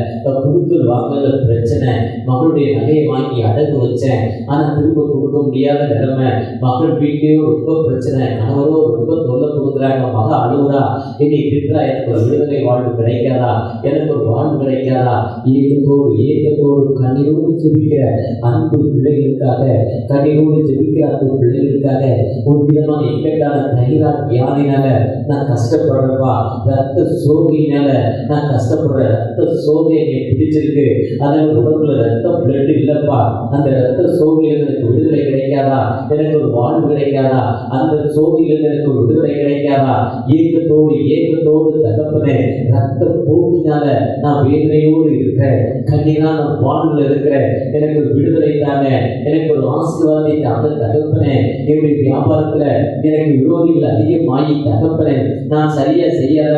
குடுக்கல் வாங்கல பிரச்சனை, மகளுடைய நகையை வாங்கி அடகு வச்சேன், ஆனால் திரும்ப கொடுக்க முடியாத நிலைமை, மகள் வீட்லேயோ ரொம்ப பிரச்சனை, கணவரோ ரொம்ப தொல்லை கொடுக்குறாங்க, மக அழுகுறா, என்னை திட்டா, எனக்கு ஒரு விடுதலை வாழ்வு கிடைக்காதா, எனக்கு ஒரு வாழ்வு கிடைக்காதா, ஏக்கத்தோடு கண்ணீரோடு ஜெபிக்கிற அன்பு பிள்ளைகளுக்காக, கண்ணீரோடு ஜெபிக்கிற அன்பு பிள்ளைகளுக்காக, ஒரு விதமான இக்கட்டான தைராய்டு வியாதினால நான் கஷ்டப்படுறப்பா, ரத்த சோகையினால நான் கஷ்டப்படுறேன், ரத்த சோகை என்னை பிடிச்சிருக்கு, அதில் உடம்புல ரத்தம் பிளட் இல்லப்பா, அந்த ரத்த சோகையில் எனக்கு விடுதலை கிடைக்காதா, எனக்கு ஒரு வாழ்வு கிடைக்காதா, அந்த சோகையில் எனக்கு ஒரு விடுதலை கிடைக்காதா, ஏக்கத்தோடு தகப்பனே, ரத்த போக்கினால நான் வேதனையோடு இருக்கிறேன், கண்ணீரான வாழ்வில் இருக்கிறேன், எனக்கு ஒரு விடுதலை தாங்க, எனக்கு ஒரு ஆசீர்வாதத்தை தாங்க தகப்பனே, என்னுடைய வியாபாரத்துல எனக்கு விரோதிகள் அதிகமாகி தகப்பனே, நான் சரியா செய்யாத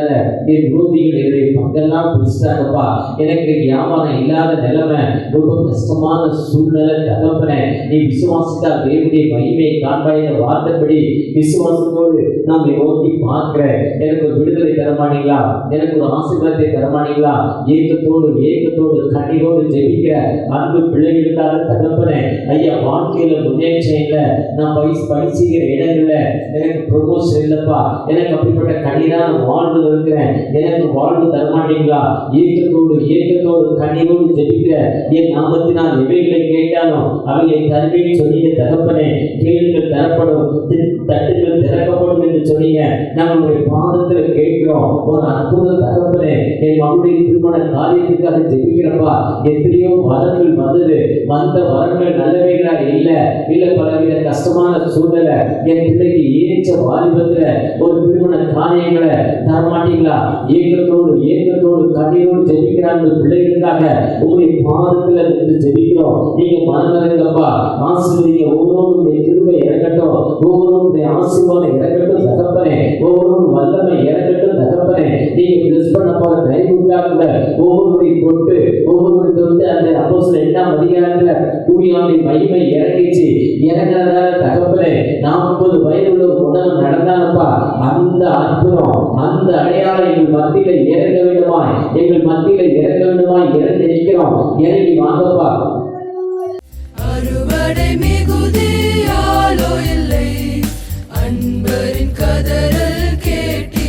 என் விரோதிகள் என்னுடைய பங்கெல்லாம் பிடிச்சிட்டாங்கப்பா, எனக்கு வியாபாரம் இல்லாத நிலைமை, ரொம்ப கஷ்டமான சூழ்நிலை தகப்பனே, நீ விசுவாசித்தா தேவனுடைய மகிமையை காண்பாய் என்ற வார்த்தைப்படி விசுவாசத்தோடு நான் நோக்கி பார்க்கிறேன், எனக்கு ஒரு விடுதலை தரமானீங்களா, எனக்கு ஒரு ஆசீர்வாதத்தை தரமானீங்களா, ஏக்கத்தோடு கண்ணீரோடு ஜெபிக்கிற அன்பு பிள்ளைகளுக்காக தகப்பனே, ஐயா வாழ்க்கையில முன்னேற்றம் இல்லை, நான் படிச்சுக்கிற இடங்கள்ல எனக்கு ப்ரொமோஷன் இல்லப்பா, எனக்கு அப்படிப்பட்ட கண்ணீரான வாழ்வு இருக்கிறேன், எனக்கு வாழ்வு தரமாட்டீங்களா, ஏக்கத்தோடு கண்ணீரோடு ஜெபிக்கிற என் நாமத்தினால் எவைகளை கேட்டாலும் அவைகளை தருவேன்னு சொன்னீங்க தகப்பனே, கேள்விகள் தரப்படும், தட்டுகள் திறக்கப்படும் என்று சொன்னீங்க, நம்மளுடைய பாதத்தில் கேட்கிறோம், ஒரு அற்புத தகப்பனே, என் மகளுடைய திருமண காரியத்துக்காக ஜெபிக்கிறப்பா, எத்தனையோ வரங்கள் வந்தது, வந்த வரங்கள் நல்லவைகளாக இல்ல பலவித கஷ்டமான சூழ்நிலை, என் பிள்ளைக்கு ஏற்ற வாலிபத்துல ஒரு திருமண காரியங்களை தரமாட்டீங்களா, ஏக்கத்தோடு கண்ணீரோடு ஜெபிக்கிறாங்க பிள்ளைகளுக்காக உங்களுடைய பாதத்துல நின்று ஜெபிக்கிறோம், நீங்க மனதிறங்கப்பா, ஆசீர்வதிங்க, ஒவ்வொருடைய கிருபை இறங்கட்டும், ஒவ்வொருடைய ஆசீர்வாதம் இறங்கட்டும் தகப்பனே, ஒவ்வொரு வல்லமை இறங்கட்டும் தகப்பனே, நீங்க பிளஸ் பண்ண போற தைரியத்தாக்குல ஒவ்வொருடைய தொட்டு அந்த அப்போஸ்தலர் 2ஆம் அதிகாரத்துல தூயாவின் மகிமை இறங்குறதால தகப்பனே, 40 வயதுள்ள உடனே நடந்தானப்பா, அந்த அற்புதம், அந்த அடையாளம் எங்கள் மத்தியில இறங்க வேண்டுமாய், இறந்து நிற்கிறோம், இறங்கி வாங்கப்பா.
அறுவடை மிகுதியாலோ இல்லை, அன்பரின் கதறல் கேட்டு